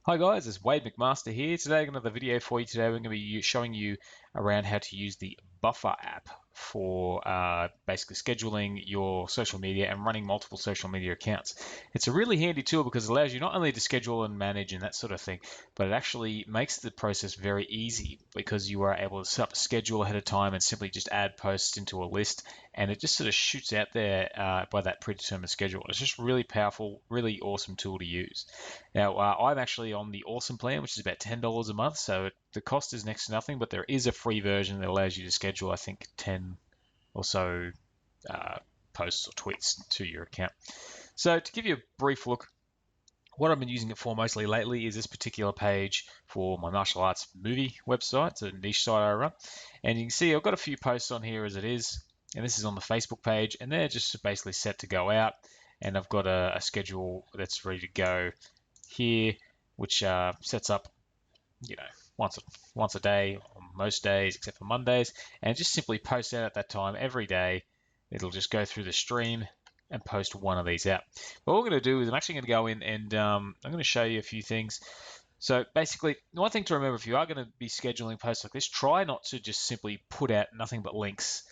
Hi guys, it's Wade McMaster here. Today I've got another video for you. Today we're going to be showing you around how to use the Buffer app for basically scheduling your social media and running multiple social media accounts. It's a really handy tool because it allows you not only to schedule and manage and that sort of thing, but it actually makes the process very easy because you are able to set up a schedule ahead of time and simply just add posts into a list, and it just sort of shoots out there by that predetermined schedule. It's just really powerful, really awesome tool to use. Now, I'm actually on the Awesome plan, which is about $10 a month, so the cost is next to nothing, but there is a free version that allows you to schedule, I think, 10 or so uh, posts or tweets to your account. So to give you a brief look, what I've been using it for mostly lately is this particular page for my martial arts movie website. It's a niche site I run. And you can see I've got a few posts on here as it is, and this is on the Facebook page, and they're just basically set to go out. And I've got a schedule that's ready to go here, which sets up, you know, once a day on most days except for Mondays, and just simply posts out at that time every day. It'll just go through the stream and post one of these out. But what we're going to do is I'm actually going to go in and I'm going to show you a few things. So basically, one thing to remember, if you are going to be scheduling posts like this, try not to just simply put out nothing but links.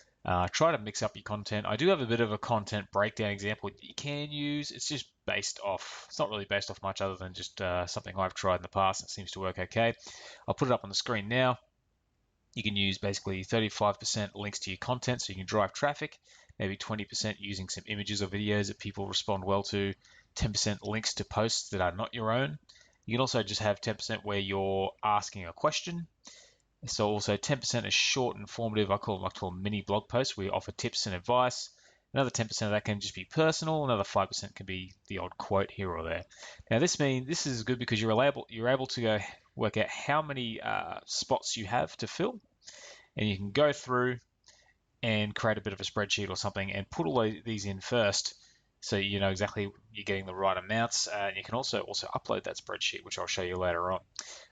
Try to mix up your content. I do have a bit of a content breakdown example that you can use. It's just based off, it's not really based off much other than just something I've tried in the past and it seems to work okay. I'll put it up on the screen now. You can use basically 35% links to your content so you can drive traffic, maybe 20% using some images or videos that people respond well to, 10% links to posts that are not your own. You can also just have 10% where you're asking a question. So also 10% is short, informative. I call them mini blog posts where you offer tips and advice. Another 10% of that can just be personal. Another 5% can be the odd quote here or there. Now this is good because you're able to go work out how many spots you have to fill, and you can go through and create a bit of a spreadsheet or something and put all these in first, so you know exactly you're getting the right amounts. And you can also upload that spreadsheet, which I'll show you later on.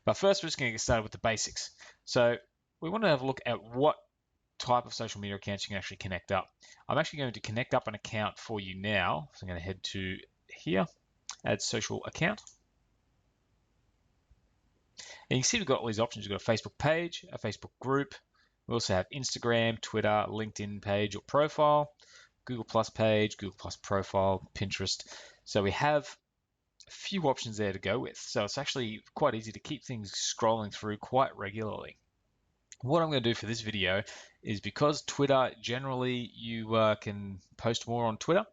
But first, we're just going to get started with the basics. So we want to have a look at what type of social media accounts you can actually connect up. I'm actually going to connect up an account for you now. So I'm going to head to here, add social account. And you can see we've got all these options. We've got a Facebook page, a Facebook group. We also have Instagram, Twitter, LinkedIn page or profile, Google Plus page, Google Plus profile, Pinterest. So we have a few options there to go with. So it's actually quite easy to keep things scrolling through quite regularly. What I'm going to do for this video is, because Twitter, generally you can post more on Twitter,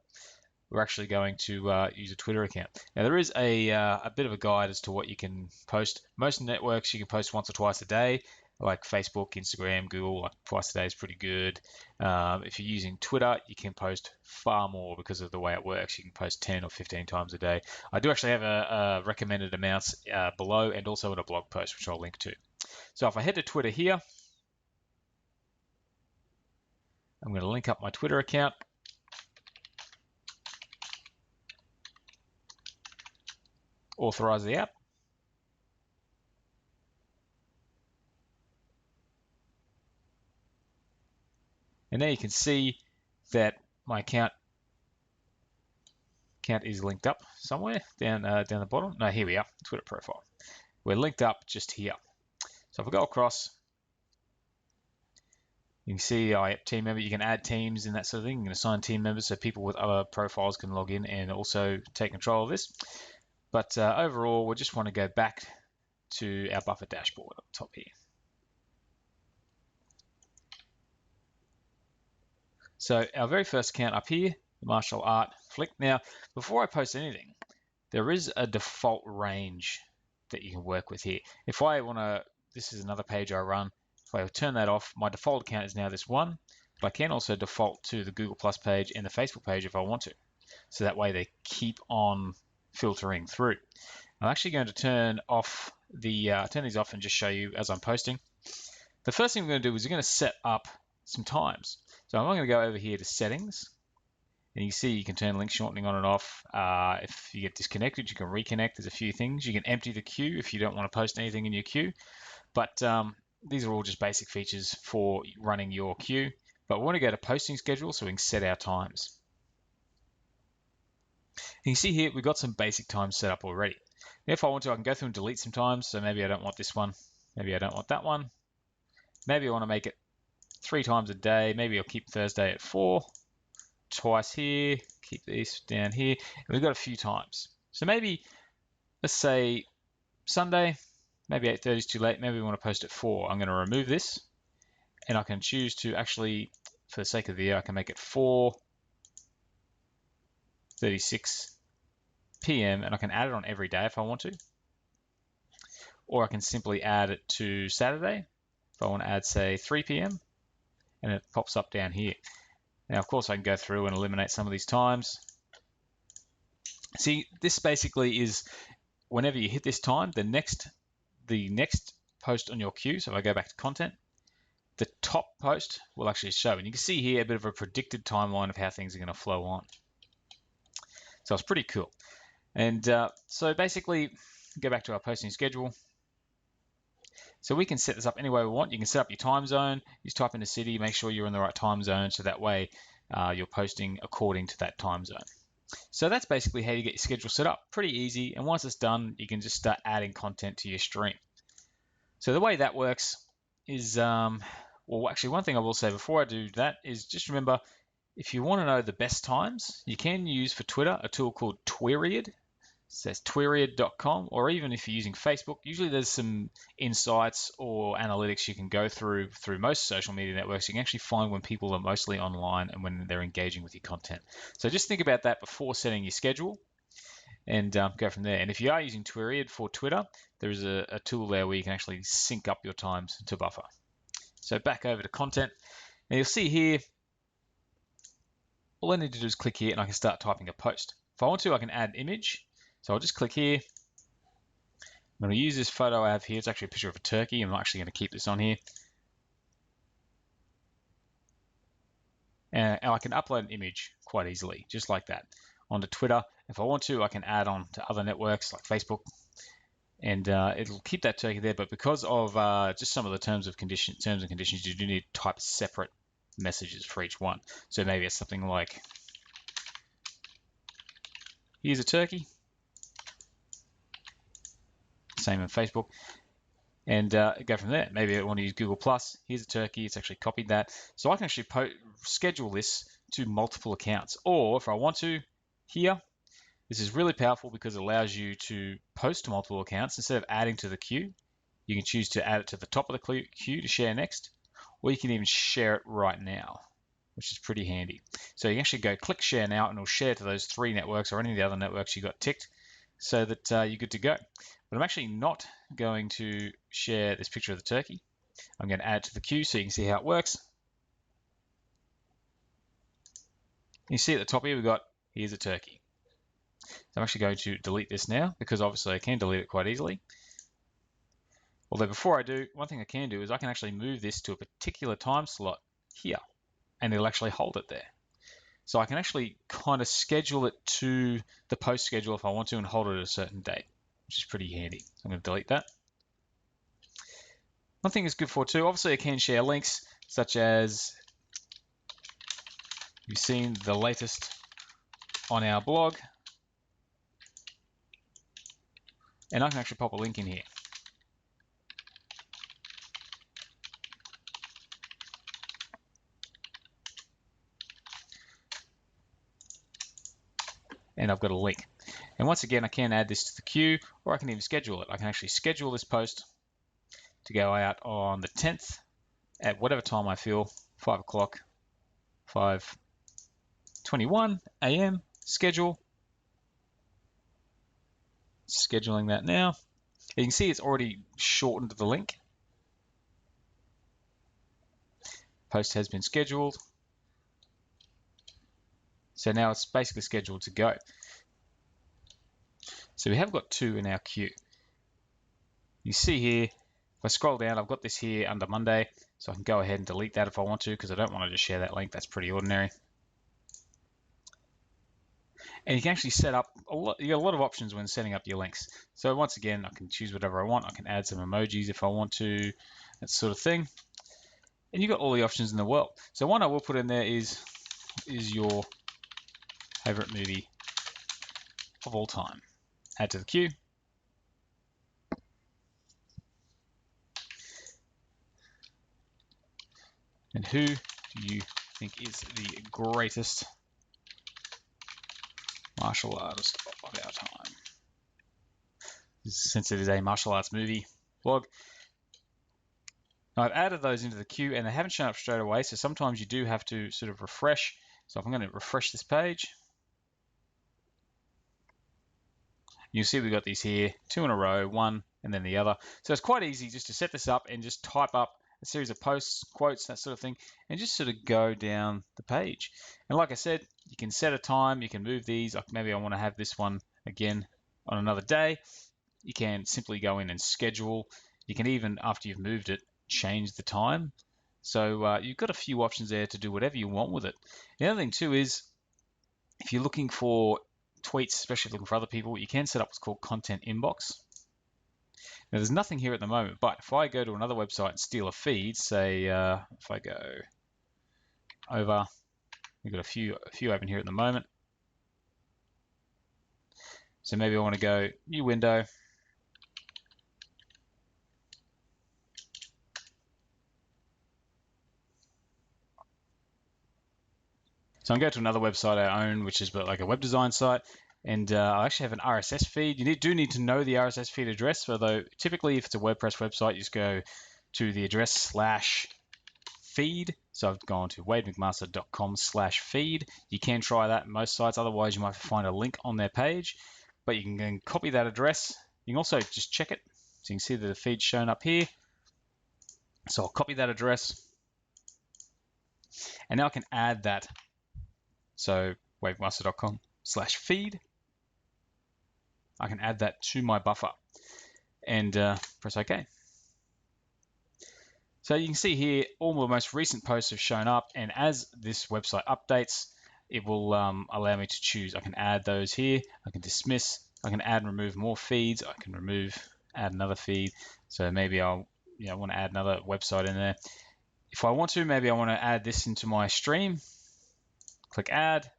we're actually going to use a Twitter account. Now there is a bit of a guide as to what you can post. Most networks you can post once or twice a day, like Facebook, Instagram, Google. Like twice a day is pretty good. If you're using Twitter, you can post far more because of the way it works. You can post 10 or 15 times a day. I do actually have a recommended amounts below, and also in a blog post, which I'll link to. So if I head to Twitter here, I'm going to link up my Twitter account. Authorize the app. And now you can see that my account is linked up somewhere down the bottom. No, here we are, Twitter profile. We're linked up just here. So if I go across, you can see I have team member. You can add teams and that sort of thing. You can assign team members so people with other profiles can log in and also take control of this. But overall, we just want to go back to our Buffer dashboard up top here. So our very first account up here, the martial art flick. Now, before I post anything, there is a default range that you can work with here. If I want to, this is another page I run. If I turn that off, my default account is now this one, but I can also default to the Google Plus page and the Facebook page if I want to. So that way they keep on filtering through. I'm actually going to turn these off and just show you as I'm posting. The first thing we're going to do is we're going to set up some times. So I'm going to go over here to settings, and you see you can turn link shortening on and off. If you get disconnected, you can reconnect. There's a few things. You can empty the queue if you don't want to post anything in your queue. But these are all just basic features for running your queue. But we want to go to posting schedule so we can set our times. And you see here we've got some basic times set up already. If I want to, I can go through and delete sometimes. So maybe I don't want this one. Maybe I don't want that one. Maybe I want to make it 3 times a day. Maybe I'll keep Thursday at 4. Twice here. Keep these down here. And we've got a few times. So maybe, let's say Sunday. Maybe 8:30 is too late. Maybe we want to post at 4. I'm going to remove this. And I can choose to actually, for the sake of the video, I can make it 4:36 p.m. and I can add it on every day if I want to. Or I can simply add it to Saturday. If I want to add, say, 3 p.m. and it pops up down here. Now, of course, I can go through and eliminate some of these times. See, this basically is whenever you hit this time, the next post on your queue, so if I go back to content, the top post will actually show. And you can see here a bit of a predicted timeline of how things are going to flow on. So it's pretty cool. And so basically, go back to our posting schedule. So we can set this up any way we want. You can set up your time zone. You just type in the city, make sure you're in the right time zone, so that way you're posting according to that time zone. So that's basically how you get your schedule set up. Pretty easy. And once it's done, you can just start adding content to your stream. So the way that works is, well, actually, one thing I will say before I do that is just remember, if you want to know the best times, you can use for Twitter a tool called Twiriad. It says twiriad.com, or even if you're using Facebook, usually there's some insights or analytics you can go through most social media networks. You can actually find when people are mostly online and when they're engaging with your content. So just think about that before setting your schedule and go from there. And if you are using Twiriad for Twitter, there's a tool there where you can actually sync up your times to Buffer. So back over to content. Now you'll see here, all I need to do is click here and I can start typing a post. If I want to, I can add an image. So I'll just click here. I'm going to use this photo I have here. It's actually a picture of a turkey. I'm actually going to keep this on here. And I can upload an image quite easily, just like that, onto Twitter. If I want to, I can add on to other networks like Facebook. And it'll keep that turkey there. But because of just some of the terms and conditions, you do need to type separate messages for each one. So maybe it's something like, here's a turkey. Same on Facebook. And go from there. Maybe I want to use Google+. Here's a turkey. It's actually copied that. So I can actually schedule this to multiple accounts. Or if I want to, here, this is really powerful because it allows you to post to multiple accounts. Instead of adding to the queue, you can choose to add it to the top of the queue to share next, or you can even share it right now, which is pretty handy. So you can actually go click share now and it'll share to those 3 networks or any of the other networks you got ticked so that you're good to go. But I'm actually not going to share this picture of the turkey. I'm going to add it to the queue so you can see how it works. You see at the top here, we've got, here's a turkey. So I'm actually going to delete this now because obviously I can delete it quite easily. Although before I do, one thing I can do is I can actually move this to a particular time slot here and it'll actually hold it there. So I can actually kind of schedule it to the post schedule if I want to and hold it at a certain date, which is pretty handy. So I'm going to delete that. One thing it's good for too, obviously I can share links such as you've seen the latest on our blog. And I can actually pop a link in here. And I've got a link. And once again, I can add this to the queue, or I can even schedule it. I can actually schedule this post to go out on the 10th at whatever time I feel, 5 o'clock, 5:21 a.m. schedule. Scheduling that now. You can see it's already shortened the link. Post has been scheduled. So now it's basically scheduled to go. So we have got 2 in our queue. You see here, if I scroll down, I've got this here under Monday, so I can go ahead and delete that if I want to, because I don't want to just share that link. That's pretty ordinary. And you can actually set up you got a lot of options when setting up your links. So once again, I can choose whatever I want. I can add some emojis if I want to, that sort of thing. And you've got all the options in the world. So one I will put in there is your favorite movie of all time. Add to the queue. And who do you think is the greatest martial artist of our time? Since it is a martial arts movie blog. Now, I've added those into the queue and they haven't shown up straight away, so sometimes you do have to sort of refresh. So I'm going to refresh this page. You'll see we've got these here, 2 in a row, one and then the other. So it's quite easy just to set this up and just type up a series of posts, quotes, that sort of thing, and just sort of go down the page. And like I said, you can set a time, you can move these. Like maybe I want to have this one again on another day. You can simply go in and schedule. You can even, after you've moved it, change the time. So you've got a few options there to do whatever you want with it. The other thing too is, if you're looking for tweets, especially if looking for other people, you can set up what's called content inbox. Now there's nothing here at the moment, but if I go to another website and steal a feed, say if I go over, we've got a few open here at the moment. So maybe I want to go new window. So I'm going to another website I own, which is like a web design site, and I actually have an RSS feed. You do need to know the RSS feed address, although typically if it's a WordPress website, you just go to the address /feed. So I've gone to wademcmaster.com/feed. You can try that in most sites, otherwise you might have to find a link on their page, but you can then copy that address. You can also just check it. So you can see that the feed's shown up here. So I'll copy that address, and now I can add that. So wavemaster.com/feed. I can add that to my buffer and press OK. So you can see here all the most recent posts have shown up, and as this website updates, it will allow me to choose. I can add those here. I can dismiss. I can add and remove more feeds. I can add another feed. So maybe I'll want to add another website in there. If I want to, maybe I want to add this into my stream. Click add,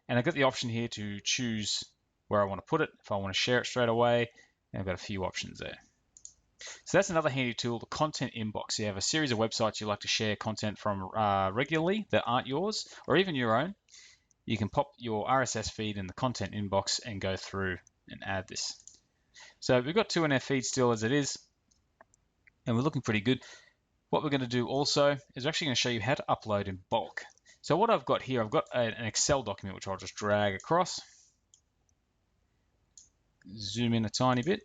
and I've got the option here to choose where I want to put it. If I want to share it straight away, and I've got a few options there. So that's another handy tool, the content inbox. You have a series of websites you like to share content from regularly that aren't yours, or even your own. You can pop your RSS feed in the content inbox and go through and add this. So we've got 2 in our feed still as it is, and we're looking pretty good. What we're going to do also is we're actually going to show you how to upload in bulk. So what I've got here, I've got an Excel document which I'll just drag across. Zoom in a tiny bit.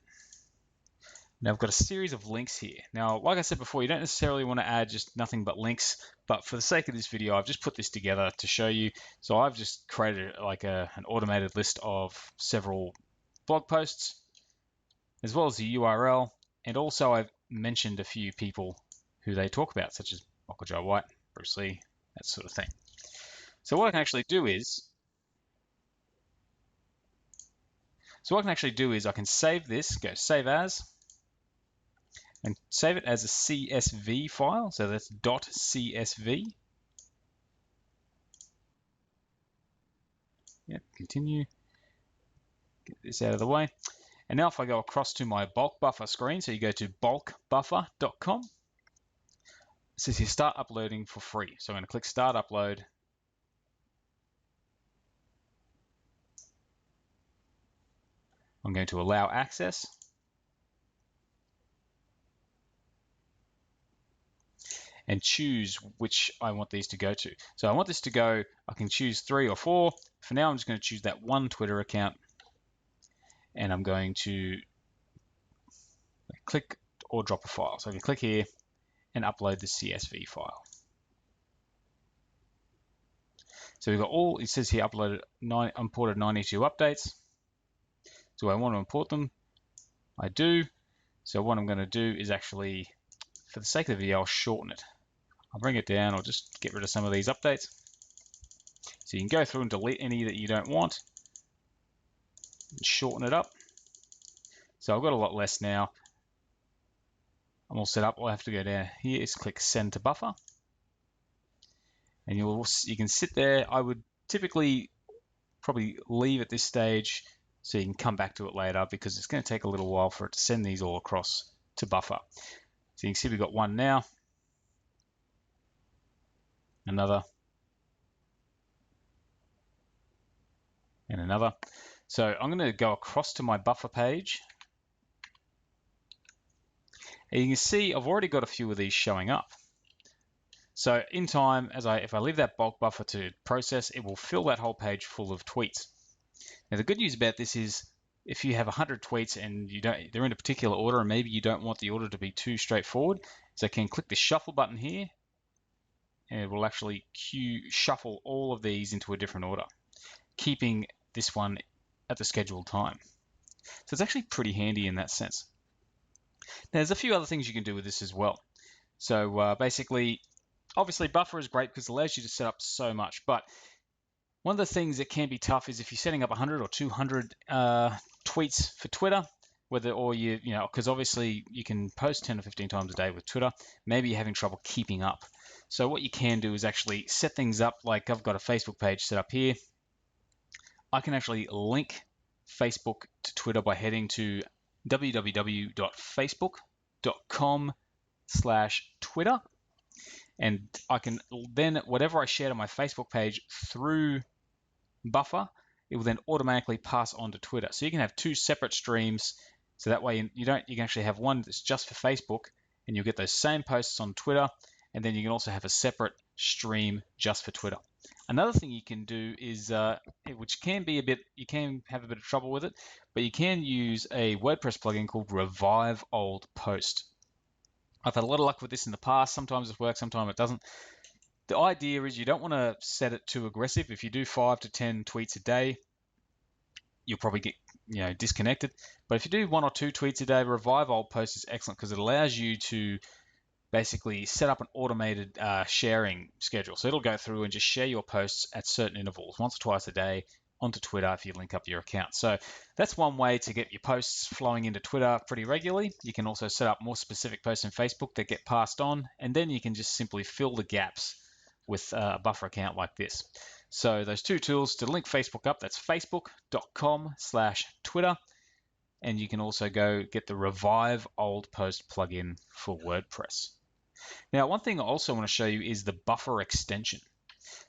Now I've got a series of links here. Now, like I said before, you don't necessarily want to add just nothing but links, but for the sake of this video, I've just put this together to show you. So I've just created like an automated list of several blog posts, as well as the URL, and also I've mentioned a few people who they talk about, such as Michael J. White, Bruce Lee, that sort of thing. So what I can actually do is, I can save this, go save as, and save it as a CSV file. So that's .csv. Yep, continue. Get this out of the way. And now if I go across to my bulk buffer screen, so you go to bulkbuffer.com, it says here start uploading for free. So I'm going to click start upload. I'm going to allow access. And choose which I want these to go to. So I want this to go, I can choose 3 or 4. For now, I'm just going to choose that one Twitter account. And I'm going to click or drop a file. So I can click here and upload the CSV file. So we've got all, it says here uploaded, imported 92 updates. Do I want to import them? I do. So what I'm going to do is actually, for the sake of the video, I'll shorten it. I'll bring it down, I'll just get rid of some of these updates. So you can go through and delete any that you don't want and shorten it up. So I've got a lot less now. I'm all set up. All I have to go down here is click send to buffer. And you can sit there. I would typically probably leave at this stage so you can come back to it later, because it's going to take a little while for it to send these all across to buffer. So you can see we've got one now. another, and another. So I'm going to go across to my buffer page. And you can see I've already got a few of these showing up. So in time, if I leave that bulk buffer to process, it will fill that whole page full of tweets. Now the good news about this is if you have 100 tweets and they're in a particular order, and maybe you don't want the order to be too straightforward, so I can click the shuffle button here, and it will actually shuffle all of these into a different order, keeping this one at the scheduled time. So it's actually pretty handy in that sense. Now, there's a few other things you can do with this as well. So basically, obviously buffer is great because it allows you to set up so much, but one of the things that can be tough is if you're setting up 100 or 200 tweets for Twitter, because obviously you can post 10 or 15 times a day with Twitter, maybe you're having trouble keeping up. So what you can do is actually set things up like I've got a Facebook page set up here. I can actually link Facebook to Twitter by heading to www.facebook.com/Twitter. And I can then, whatever I share to my Facebook page through Buffer, it will then automatically pass on to Twitter. So you can have two separate streams. So that way you can actually have one that's just for Facebook, and you'll get those same posts on Twitter. And then you can also have a separate stream just for Twitter. Another thing you can do is, which can be you can have a bit of trouble with it, but you can use a WordPress plugin called Revive Old Post. I've had a lot of luck with this in the past. Sometimes it works, sometimes it doesn't. The idea is you don't want to set it too aggressive. If you do 5 to 10 tweets a day, you'll probably get disconnected. But if you do 1 or 2 tweets a day, Revive Old Post is excellent because it allows you to basically set up an automated sharing schedule. So it'll go through and just share your posts at certain intervals, once or twice a day, onto Twitter if you link up your account. So that's one way to get your posts flowing into Twitter pretty regularly. You can also set up more specific posts in Facebook that get passed on, and then you can just simply fill the gaps with a buffer account like this. So those two tools to link Facebook up, that's facebook.com/Twitter. And you can also go get the Revive Old Post plugin for WordPress. Now, one thing I also want to show you is the buffer extension.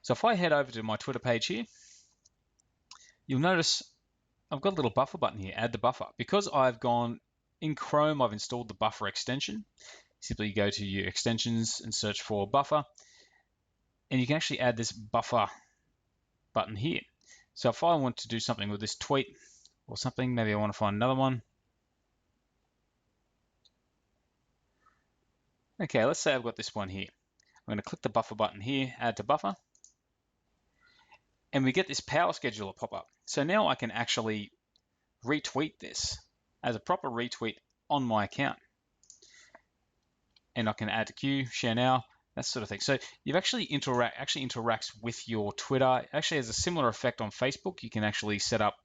So if I head over to my Twitter page here, you'll notice I've got a little buffer button here, add the buffer. Because I've gone in Chrome, I've installed the buffer extension. Simply go to your extensions and search for buffer. And you can actually add this buffer button here. So if I want to do something with this tweet or something, maybe I want to find another one. Okay, let's say I've got this one here. I'm going to click the buffer button here, add to buffer, and we get this power scheduler pop up. So now I can actually retweet this as a proper retweet on my account. And I can add to queue, share now, that sort of thing. So you've actually interacts with your Twitter. It actually has a similar effect on Facebook. You can actually set up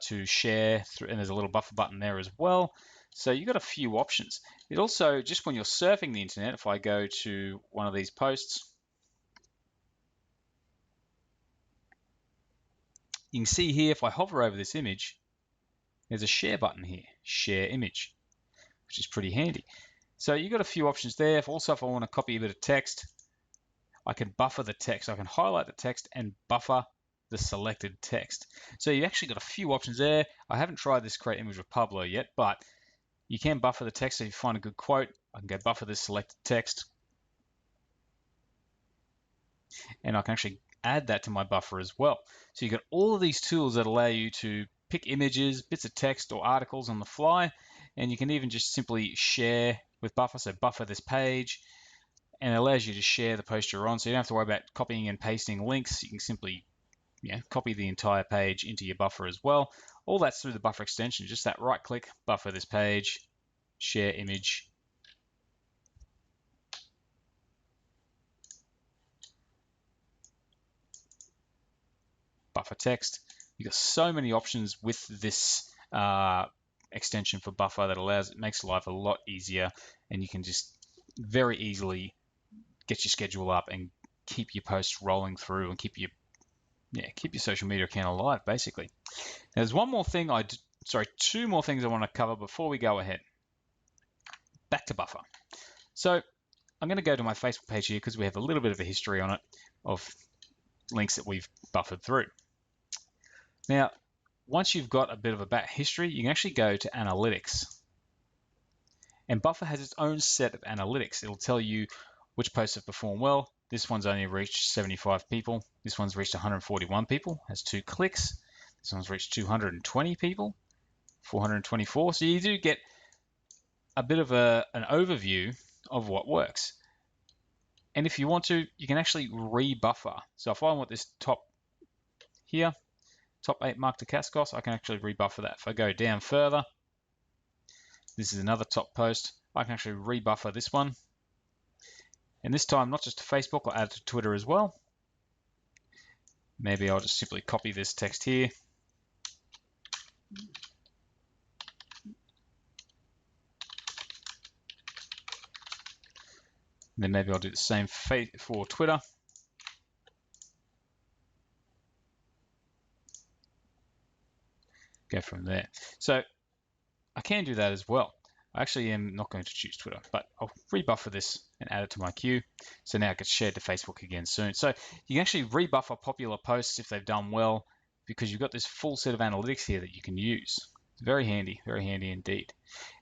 to share through, and there's a little buffer button there as well. So you've got a few options. It also, just when you're surfing the internet, if I go to one of these posts, you can see here, if I hover over this image, there's a share button here, share image, which is pretty handy. So you've got a few options there. Also, if I want to copy a bit of text, I can buffer the text. I can highlight the text and buffer the selected text. So you actually got a few options there. I haven't tried this create image with Pablo yet, but you can buffer the text. So if you find a good quote, I can go buffer this selected text. And I can actually add that to my buffer as well. So you've got all of these tools that allow you to pick images, bits of text or articles on the fly. And you can even just simply share with buffer. So buffer this page, and it allows you to share the post you're on. So you don't have to worry about copying and pasting links. You can simply copy the entire page into your buffer as well. All that's through the buffer extension. Just that right click, buffer this page, share image, buffer text. You've got so many options with this extension for buffer that makes life a lot easier, and you can just very easily get your schedule up and keep your posts rolling through and keep your social media account alive, basically. Now, there's two more things I want to cover before we go ahead. Back to buffer. So I'm going to go to my Facebook page here because we have a little bit of a history on it of links that we've buffered through. Now, once you've got a bit of a back history, you can actually go to analytics. And Buffer has its own set of analytics. It'll tell you which posts have performed well. This one's only reached 75 people. This one's reached 141 people, has 2 clicks. This one's reached 220 people, 424. So you do get a bit of an overview of what works. And if you want to, you can actually rebuffer. So if I want this top here, top 8 Mark Dacascos, I can actually rebuffer that. If I go down further, this is another top post. I can actually rebuffer this one. And this time, not just to Facebook, I'll add it to Twitter as well. Maybe I'll just simply copy this text here. And then maybe I'll do the same for Twitter. Go from there. So I can do that as well. I actually am not going to choose Twitter, but I'll rebuffer this and add it to my queue. So now it gets shared to Facebook again soon. So you can actually rebuffer popular posts if they've done well, because you've got this full set of analytics here that you can use. It's very handy indeed.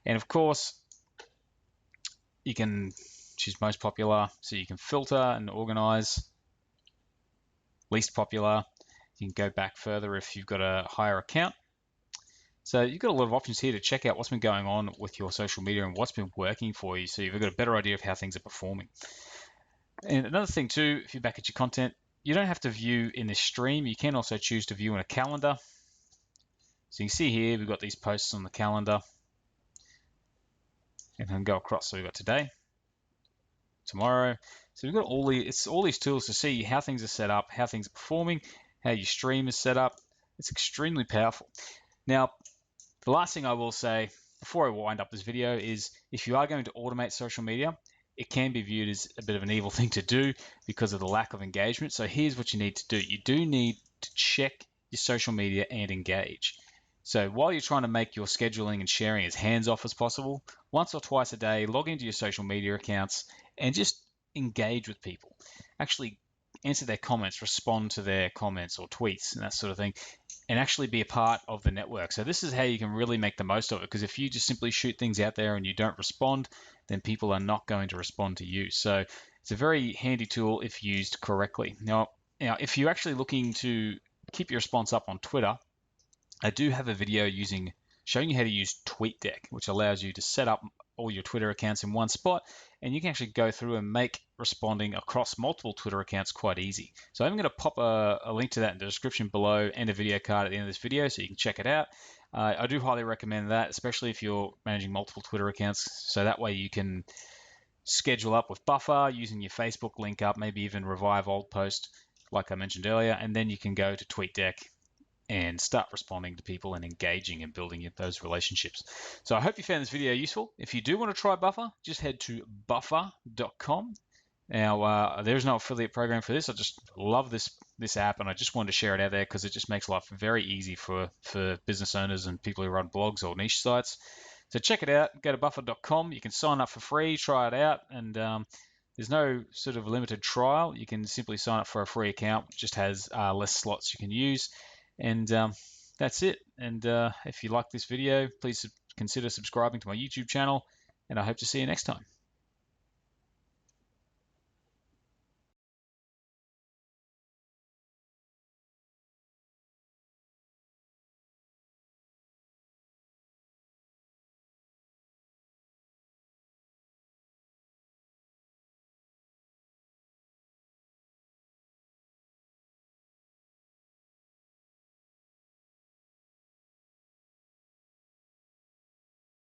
And of course, you can choose most popular, so you can filter and organize. Least popular, you can go back further if you've got a higher account. So you've got a lot of options here to check out what's been going on with your social media and what's been working for you, so you've got a better idea of how things are performing. And another thing too, if you're back at your content, you don't have to view in this stream. You can also choose to view in a calendar. So you can see here, we've got these posts on the calendar. And then go across, so we've got today, tomorrow. So we've got all these tools to see how things are set up, how things are performing, how your stream is set up. It's extremely powerful. Now, the last thing I will say before I wind up this video is if you are going to automate social media, it can be viewed as a bit of an evil thing to do because of the lack of engagement. So here's what you need to do. You do need to check your social media and engage. So while you're trying to make your scheduling and sharing as hands-off as possible, once or twice a day, log into your social media accounts and just engage with people. Actually answer their comments, respond to their comments or tweets and that sort of thing, and actually be a part of the network. So this is how you can really make the most of it, because if you just simply shoot things out there and you don't respond, then people are not going to respond to you. So it's a very handy tool if used correctly. Now if you're actually looking to keep your response up on Twitter, I do have a video showing you how to use TweetDeck, which allows you to set up all your Twitter accounts in one spot, and you can actually go through and make responding across multiple Twitter accounts quite easy. So I'm going to pop a link to that in the description below and a video card at the end of this video so you can check it out. I do highly recommend that, especially if you're managing multiple Twitter accounts, so that way you can schedule up with Buffer using your Facebook link up, maybe even revive old posts like I mentioned earlier, and then you can go to TweetDeck and start responding to people and engaging and building those relationships. So I hope you found this video useful. If you do want to try Buffer, just head to buffer.com. Now, there's no affiliate program for this. I just love this app, and I just wanted to share it out there because it just makes life very easy for business owners and people who run blogs or niche sites. So check it out. Go to buffer.com. You can sign up for free, try it out, and there's no sort of limited trial. You can simply sign up for a free account. It just has less slots you can use. And that's it. And if you like this video, please consider subscribing to my YouTube channel, and I hope to see you next time.